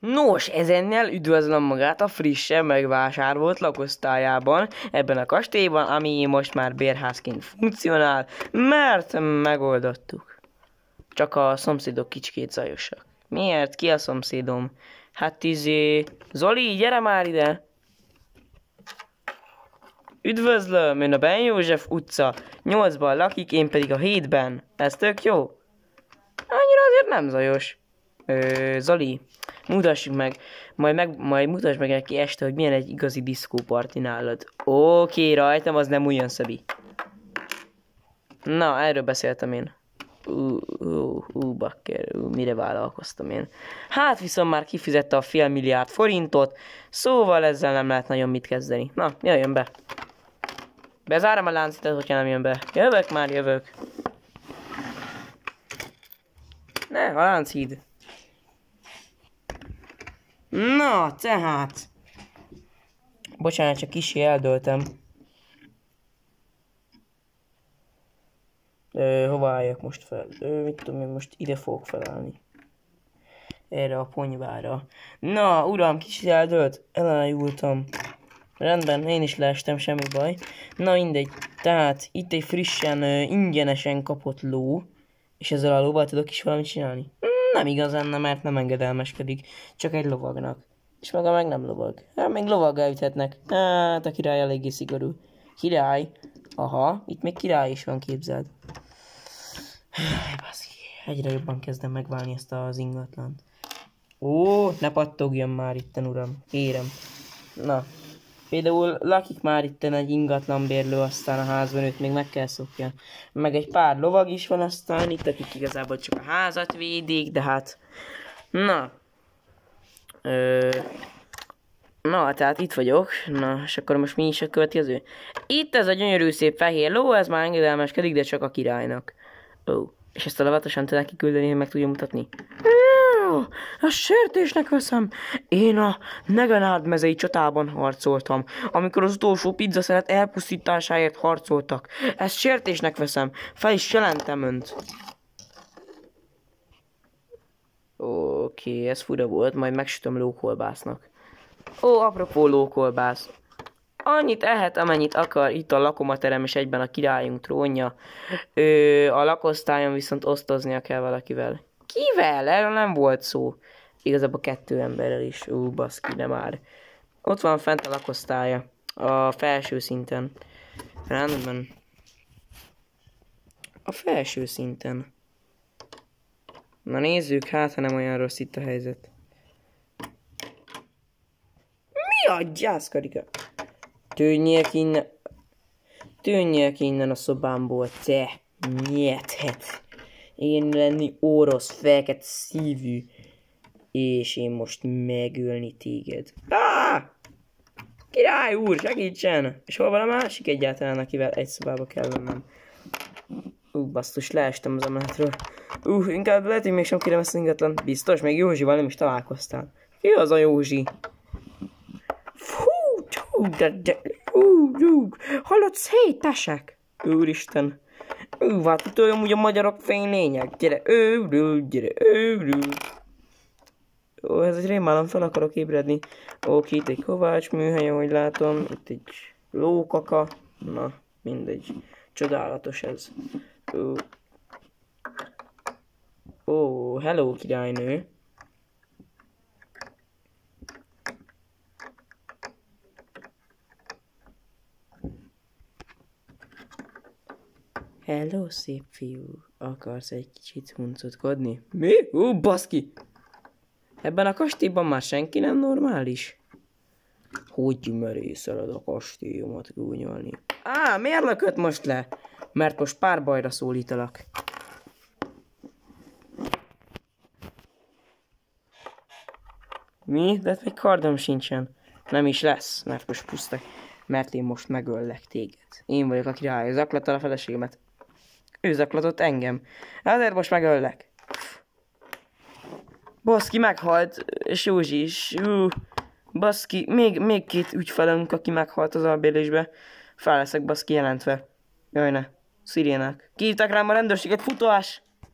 Nos, ezennel üdvözlöm magát a frissen megvásárolt lakosztályában, ebben a kastélyban, ami most már bérházként funkcionál, mert megoldottuk. Csak a szomszédok kicsikét zajosak. Miért? Ki a szomszédom? Hát Zoli, gyere már ide! Üdvözlöm, ön a Ben József utca 8-ban lakik, én pedig a 7-ben. Ez tök jó? Annyira azért nem zajos. Zoli, mutassuk meg, majd mutasd meg neki este, hogy milyen egy igazi diszkóparti nálad. Oké, rajtam, az nem ugyan Szabi. Na, erről beszéltem én. Bakker, mire vállalkoztam én. Hát viszont már kifizette a $500 millió forintot, szóval ezzel nem lehet nagyon mit kezdeni. Na, jöjjön be. Bezárom a láncitet, hogyha nem jön be. Jövök. Ne, a lánchíd. Na, tehát. Bocsánat, csak kicsi eldöltem. Hova álljak most fel? Mit tudom én, most ide fogok felállni. Erre a ponyvára. Na, uram, kicsit eldölt. Elájultam. Rendben, én is leestem, semmi baj. Na mindegy. Tehát itt egy frissen, ingyenesen kapott ló. És ezzel a lóval tudok is valamit csinálni? Nem igazán, nem, mert nem engedelmeskedik. Csak egy lovagnak. És maga meg nem lovag. Hát még lovaggal üthetnek. Hát a király eléggé szigorú. Király? Aha, itt még király is van, képzeld. Egyre jobban kezdem megválni ezt az ingatlant. Ó, ne pattogjon már itten, uram. Kérem. Na. Például lakik már itten egy ingatlanbérlő, aztán a házban őt még meg kell szokja. Meg egy pár lovag is van aztán itt, akik igazából csak a házat védik, de hát... Na. Na, tehát itt vagyok. Na, és akkor most mi is a következő? Itt ez a gyönyörű szép fehér ló, ez már engedelmeskedik, de csak a királynak. Ó, és ezt a lavatosan tudnál kiküldeni, hogy meg tudja mutatni? A sértésnek veszem. Én a Negenárd mezei csatában harcoltam, amikor az utolsó pizzaszenet elpusztításáért harcoltak. Ezt sértésnek veszem. Fel is jelentem önt. Oké, ez fura volt, majd megsütöm lókolbásznak. Ó, apropó lókolbász. Annyit ehet, amennyit akar, itt a lakomaterem és egyben a királyunk trónja. A lakosztályon viszont osztoznia kell valakivel. Kivel? Erről nem volt szó. Igazából 2 emberrel is. Baszki, de már. Ott van fent a lakosztálya. A felső szinten. Rendben. A felső szinten. Na nézzük, hát ha nem olyan rossz itt a helyzet. Mi a gyászkarika? Tűnjék innen a szobámból, te nyethet. Én lenni orosz, fekete szívű, és én most megölni téged. Király úr, segítsen! És hol van a másik egyáltalán, akivel egy szobába kell lennem? Basszus, leestem az emeletről. Inkább lehet, hogy még sem kérem ezt ingatlan. Biztos, még Józsival nem is találkoztál. Ki az a Józsi? Hallod, szétesek! Úristen! Hát itt olyan úgy a magyarok fénylények. Gyere, gyere. Ó, ez egy rémálom, fel akarok ébredni. Oké, itt egy kovács műhely, ahogy látom. Itt egy lókaka. Na, mindegy. Csodálatos ez. Ó, hello, királynő. Hello, szép fiú. Akarsz egy kicsit huncutkodni? Mi? Baszki! Ebben a kastélyban már senki nem normális? Hogy merészeled a kastélyomat gúnyolni? Miért lökött most le? Mert most párbajra szólítalak. Mi? De még kardom sincsen. Nem is lesz, mert most pusztak. Mert én most megöllek téged. Én vagyok a király, zaklattad a feleségemet. Ő zaklatott engem. Ezért most megöllek. Baszki meghalt, és Józsi is. Baszki, még 2 ügyfelünk, aki meghalt az albérlésbe. Fel leszek baszki jelentve. Jaj ne, szirénák. Kihívták rám a rendőrséget, futás!